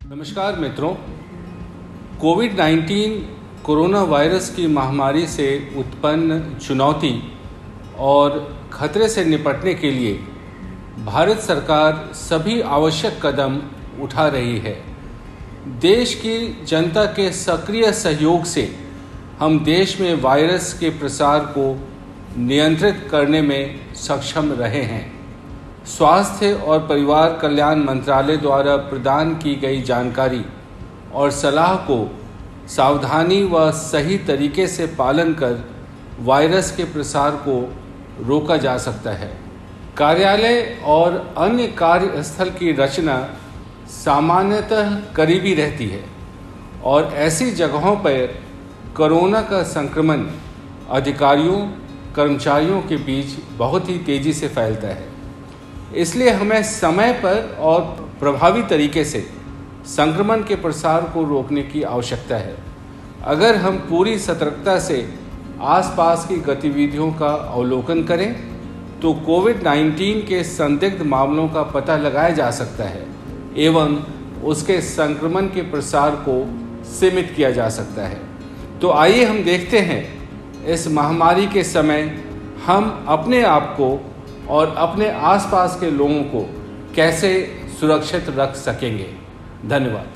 नमस्कार मित्रों, कोविड-19 corona virus की महामारी से उत्पन्न चुनौती और खतरे से निपटने के लिए भारत सरकार सभी आवश्यक कदम उठा रही है। देश की जनता के सक्रिय सहयोग से हम देश में वायरस के प्रसार को नियंत्रित करने में सक्षम रहे हैं। स्वास्थ्य और परिवार कल्याण मंत्रालय द्वारा प्रदान की गई जानकारी और सलाह को सावधानी व सही तरीके से पालन कर वायरस के प्रसार को रोका जा सकता है। कार्यालय और अन्य कार्यस्थल की रचना सामान्यतः करीबी रहती है और ऐसी जगहों पर कोरोना का संक्रमण अधिकारियों कर्मचारियों के बीच बहुत ही तेज़ी से फैलता है। इसलिए हमें समय पर और प्रभावी तरीके से संक्रमण के प्रसार को रोकने की आवश्यकता है। अगर हम पूरी सतर्कता से आसपास की गतिविधियों का अवलोकन करें तो कोविड-19 के संदिग्ध मामलों का पता लगाया जा सकता है एवं उसके संक्रमण के प्रसार को सीमित किया जा सकता है। तो आइए हम देखते हैं इस महामारी के समय हम अपने आप को और अपने आसपास के लोगों को कैसे सुरक्षित रख सकेंगे। धन्यवाद।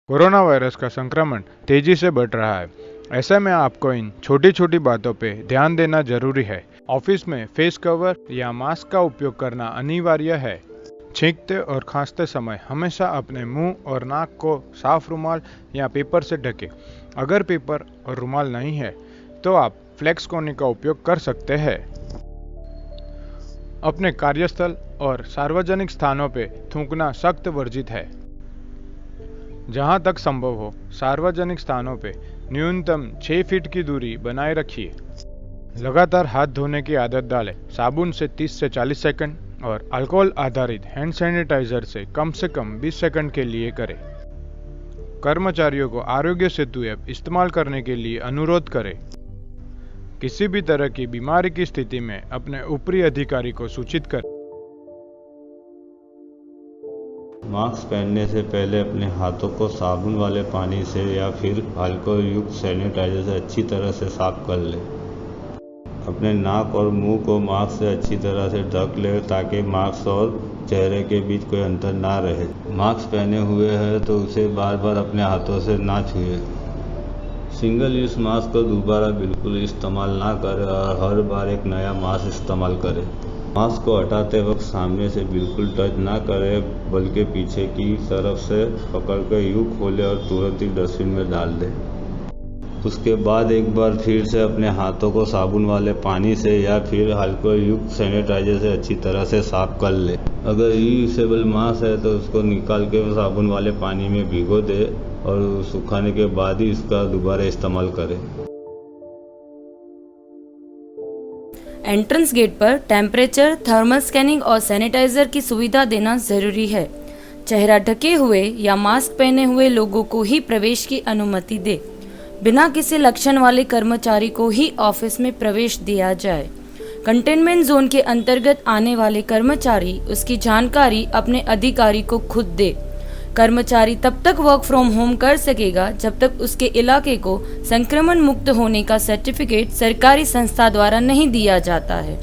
कोरोना वायरस का संक्रमण तेजी से बढ़ रहा है। ऐसे में आपको इन छोटी छोटी बातों पे ध्यान देना जरूरी है। ऑफिस में फेस कवर या मास्क का उपयोग करना अनिवार्य है। छींकते और खांसते समय हमेशा अपने मुंह और नाक को साफ रुमाल या पेपर से ढकें। अगर पेपर और रुमाल नहीं है तो आप फ्लेक्स कोनी का उपयोग कर सकते हैं। अपने कार्यस्थल और सार्वजनिक स्थानों पे थूकना सख्त वर्जित है। जहां तक संभव हो सार्वजनिक स्थानों पे न्यूनतम 6 फीट की दूरी बनाए रखिए। लगातार हाथ धोने की आदत डालें। साबुन से 30 से 40 सेकंड और अल्कोहल आधारित हैंड सैनिटाइजर से कम 20 सेकंड के लिए करें। कर्मचारियों को आरोग्य सेतु ऐप इस्तेमाल करने के लिए अनुरोध करें। किसी भी तरह की बीमारी की स्थिति में अपने ऊपरी अधिकारी को सूचित करें। मास्क पहनने से पहले अपने हाथों को साबुन वाले पानी से या फिर अल्कोहल युक्त सैनिटाइजर से अच्छी तरह से साफ कर लें। अपने नाक और मुंह को मास्क से अच्छी तरह से ढक लें ताकि मास्क और चेहरे के बीच कोई अंतर ना रहे। मास्क पहने हुए है तो उसे बार बार अपने हाथों से ना छुए। सिंगल यूज मास्क को दोबारा बिल्कुल इस्तेमाल ना करें और हर बार एक नया मास्क इस्तेमाल करें। मास्क को हटाते वक्त सामने से बिल्कुल टच ना करें बल्कि पीछे की तरफ से पकड़कर यूं खोलें और तुरंत ही डस्टबिन में डाल दें। उसके बाद एक बार फिर से अपने हाथों को साबुन वाले पानी से या फिर अल्कोहल युक्त सैनिटाइजर से अच्छी तरह से साफ कर लें। अगर रीयूजेबल मास्क है तो उसको निकाल के साबुन वाले पानी में भिगो दे और सुखाने के बाद ही इसका दोबारा इस्तेमाल करें। एंट्रेंस गेट पर टेम्परेचर, थर्मल स्कैनिंग और सैनिटाइजर की सुविधा देना जरूरी है। चेहरा ढके हुए या मास्क पहने हुए लोगों को ही प्रवेश की अनुमति दे। बिना किसी लक्षण वाले कर्मचारी को ही ऑफिस में प्रवेश दिया जाए। कंटेनमेंट जोन के अंतर्गत आने वाले कर्मचारी उसकी जानकारी अपने अधिकारी को खुद दे। कर्मचारी तब तक वर्क फ्रॉम होम कर सकेगा जब तक उसके इलाके को संक्रमण मुक्त होने का सर्टिफिकेट सरकारी संस्था द्वारा नहीं दिया जाता है।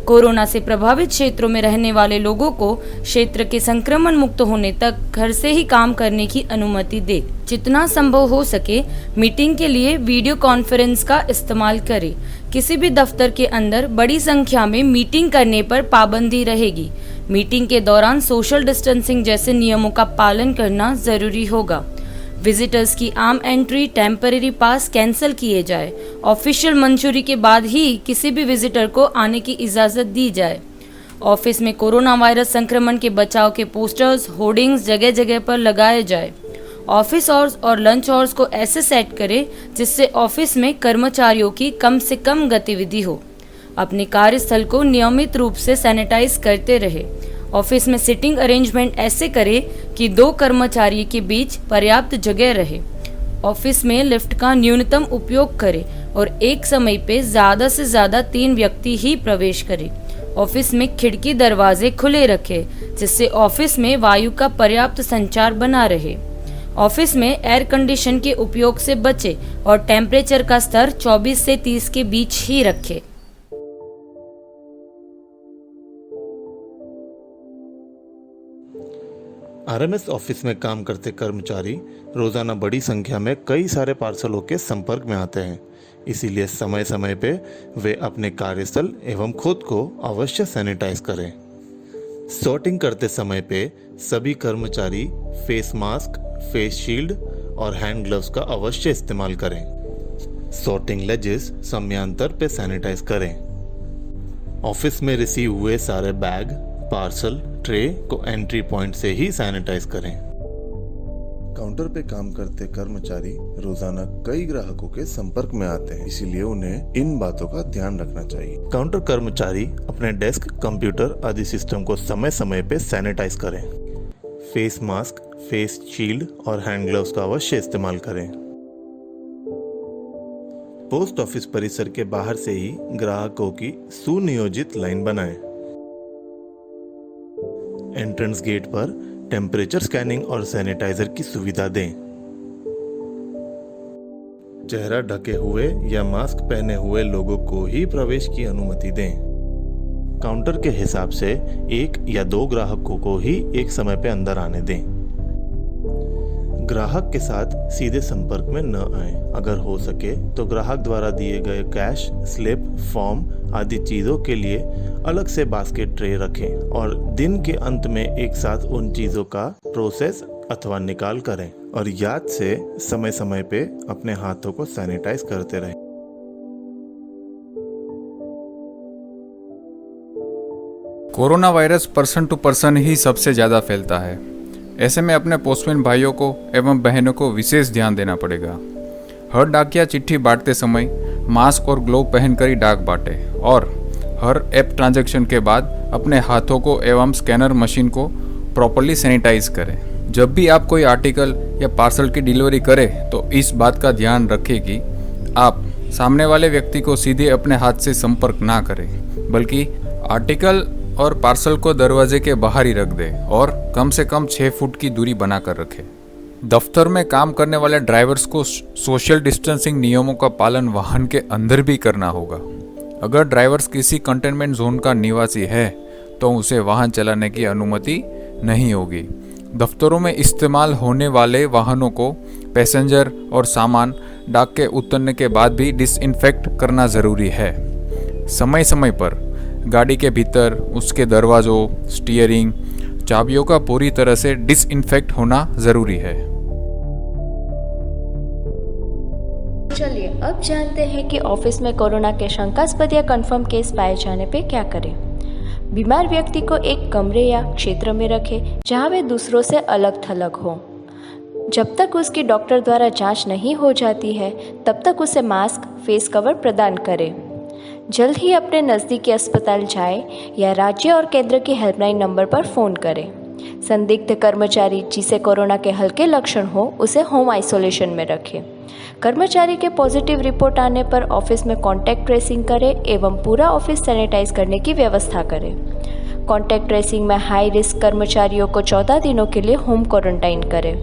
कोरोना से प्रभावित क्षेत्रों में रहने वाले लोगों को क्षेत्र के संक्रमण मुक्त होने तक घर से ही काम करने की अनुमति दे। जितना संभव हो सके मीटिंग के लिए वीडियो कॉन्फ्रेंस का इस्तेमाल करें। किसी भी दफ्तर के अंदर बड़ी संख्या में मीटिंग करने पर पाबंदी रहेगी। मीटिंग के दौरान सोशल डिस्टेंसिंग जैसे नियमों का पालन करना जरूरी होगा। विजिटर्स की आम एंट्री, टेम्परेरी पास कैंसिल किए जाए। ऑफिशियल मंजूरी के बाद ही किसी भी विजिटर को आने की इजाज़त दी जाए। ऑफिस में कोरोना वायरस संक्रमण के बचाव के पोस्टर्स, होर्डिंग्स जगह जगह पर लगाए जाए। ऑफिस आवर्स और लंच आवर्स को ऐसे सेट करें जिससे ऑफिस में कर्मचारियों की कम से कम गतिविधि हो। अपने कार्यस्थल को नियमित रूप से सैनिटाइज करते रहे। ऑफिस में सिटिंग अरेंजमेंट ऐसे करें कि 2 कर्मचारी के बीच पर्याप्त जगह रहे। ऑफिस में लिफ्ट का न्यूनतम उपयोग करें और एक समय पे ज़्यादा से ज़्यादा 3 व्यक्ति ही प्रवेश करें। ऑफिस में खिड़की दरवाजे खुले रखें जिससे ऑफिस में वायु का पर्याप्त संचार बना रहे। ऑफिस में एयर कंडीशन के उपयोग से बचे और टेम्परेचर का स्तर 24 से 30 के बीच ही रखें। आरएमएस ऑफिस में काम करते कर्मचारी रोजाना बड़ी संख्या में कई सारे पार्सलों के संपर्क में आते हैं, इसीलिए समय समय पे वे अपने कार्यस्थल एवं खुद को अवश्य सैनिटाइज करें। सॉर्टिंग करते समय पे सभी कर्मचारी फेस मास्क, फेस शील्ड और हैंड ग्लव्स का अवश्य इस्तेमाल करें। सॉर्टिंग लेजेस समयांतर पे सैनिटाइज करें। ऑफिस में रिसीव हुए सारे बैग, पार्सल, ट्रे को एंट्री पॉइंट से ही सैनिटाइज करें। काउंटर पे काम करते कर्मचारी रोजाना कई ग्राहकों के संपर्क में आते हैं, इसीलिए उन्हें इन बातों का ध्यान रखना चाहिए। काउंटर कर्मचारी अपने डेस्क, कंप्यूटर आदि सिस्टम को समय समय पे सैनिटाइज करें। फेस मास्क, फेस शील्ड और हैंड ग्लव्स का अवश्य इस्तेमाल करें। पोस्ट ऑफिस परिसर के बाहर से ही ग्राहकों की सुनियोजित लाइन बनाएं। एंट्रेंस गेट पर टेम्परेचर स्कैनिंग और सैनिटाइजर की सुविधा दें। चेहरा ढके हुए या मास्क पहने हुए लोगों को ही प्रवेश की अनुमति दें। काउंटर के हिसाब से 1 या 2 ग्राहकों को ही एक समय पे अंदर आने दें। ग्राहक के साथ सीधे संपर्क में न आए। अगर हो सके तो ग्राहक द्वारा दिए गए कैश, स्लिप, फॉर्म आदि चीज़ों के लिए अलग से बास्केट ट्रे रखें और दिन के अंत में एक साथ उन चीज़ों का प्रोसेस अथवा निकाल करें। और याद से समय समय पे अपने हाथों को सैनिटाइज करते रहें। Corona virus person to person ही सबसे ज़्यादा फैलता है। ऐसे में अपने पोस्टमैन भाइयों को एवं बहनों को विशेष ध्यान देना पड़ेगा। हर डाकिया चिट्ठी बांटते समय मास्क और ग्लोव पहनकर ही डाक बांटे और हर ऐप ट्रांजैक्शन के बाद अपने हाथों को एवं स्कैनर मशीन को प्रॉपर्ली सैनिटाइज करें। जब भी आप कोई आर्टिकल या पार्सल की डिलीवरी करें तो इस बात का ध्यान रखें कि आप सामने वाले व्यक्ति को सीधे अपने हाथ से संपर्क ना करें, बल्कि आर्टिकल और पार्सल को दरवाजे के बाहर ही रख दें और कम से कम 6 फुट की दूरी बनाकर रखें। दफ्तर में काम करने वाले ड्राइवर्स को सोशल डिस्टेंसिंग नियमों का पालन वाहन के अंदर भी करना होगा। अगर ड्राइवर्स किसी कंटेनमेंट जोन का निवासी है तो उसे वाहन चलाने की अनुमति नहीं होगी। दफ्तरों में इस्तेमाल होने वाले वाहनों को पैसेंजर और सामान डाक के उतरने के बाद भी डिसइंफेक्ट करना ज़रूरी है। समय समय पर गाड़ी के भीतर उसके दरवाज़ों, स्टीयरिंग, चाबियों का पूरी तरह से डिसइंफेक्ट होना ज़रूरी है। चलिए अब जानते हैं कि ऑफिस में कोरोना के शंकास्पद या कंफर्म केस पाए जाने पे क्या करें। बीमार व्यक्ति को एक कमरे या क्षेत्र में रखें जहां वे दूसरों से अलग थलग हो। जब तक उसकी डॉक्टर द्वारा जांच नहीं हो जाती है तब तक उसे मास्क, फेस कवर प्रदान करें। जल्द ही अपने नज़दीकी अस्पताल जाएं या राज्य और केंद्र की हेल्पलाइन नंबर पर फ़ोन करें। संदिग्ध कर्मचारी जिसे कोरोना के हल्के लक्षण हो उसे होम आइसोलेशन में रखें। कर्मचारी के पॉजिटिव रिपोर्ट आने पर ऑफिस में कॉन्टैक्ट ट्रेसिंग करें एवं पूरा ऑफिस सैनिटाइज करने की व्यवस्था करें। कॉन्टैक्ट ट्रेसिंग में हाई रिस्क कर्मचारियों को 14 दिनों के लिए होम क्वारंटाइन करें।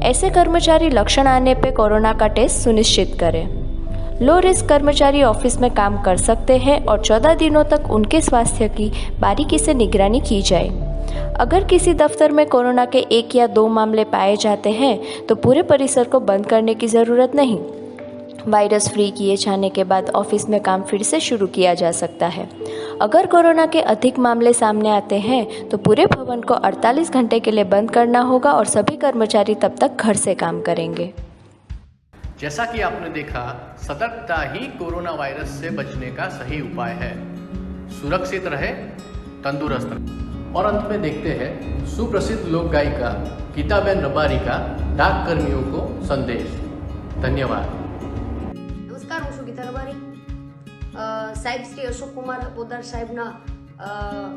ऐसे कर्मचारी लक्षण आने पर कोरोना का टेस्ट सुनिश्चित करें। लो रिस्क कर्मचारी ऑफिस में काम कर सकते हैं और 14 दिनों तक उनके स्वास्थ्य की बारीकी से निगरानी की जाए। अगर किसी दफ्तर में कोरोना के 1 या 2 मामले पाए जाते हैं तो पूरे परिसर को बंद करने की ज़रूरत नहीं। वायरस फ्री किए जाने के बाद ऑफिस में काम फिर से शुरू किया जा सकता है। अगर कोरोना के अधिक मामले सामने आते हैं तो पूरे भवन को 48 घंटे के लिए बंद करना होगा और सभी कर्मचारी तब तक घर से काम करेंगे। जैसा कि आपने देखा, सतर्कता ही कोरोना वायरस से बचने का सही उपाय है। सुरक्षित रहे, तंदुरुस्त रहे। और अंत में देखते हैं सुप्रसिद्ध लोक गायिका गीताबेन रबारी का डाक कर्मियों को संदेश। धन्यवाद। नमस्कार, હું છું ગીતા રબારી। સાહેબ શ્રી અશોક કુમાર પોદાર સાહેબના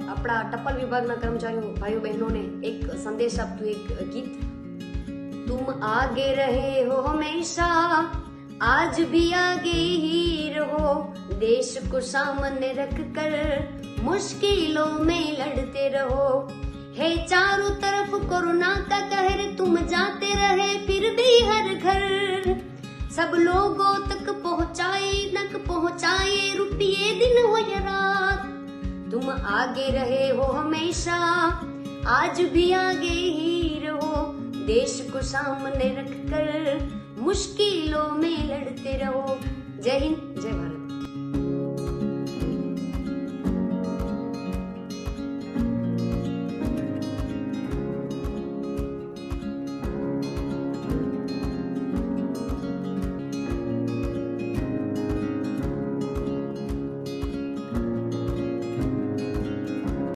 આપણા ટપાલ વિભાગના કર્મચારીઓ ભાઈઓ બહેનોને એક સંદેશ આપતું એક ગીત। तुम आगे रहे हो हमेशा, आज भी आगे ही रहो, देश को सामने रख कर मुश्किलों में लड़ते रहो। है चारों तरफ कोरोना का कहर, तुम जाते रहे फिर भी हर घर। सब लोगों तक पहुँचाए रुपये दिन हो या रात। तुम आगे रहे हो हमेशा, आज भी आगे ही रहो। देश को सामने रखकर मुश्किलों में लड़ते रहो। जय हिंद, जय भारत।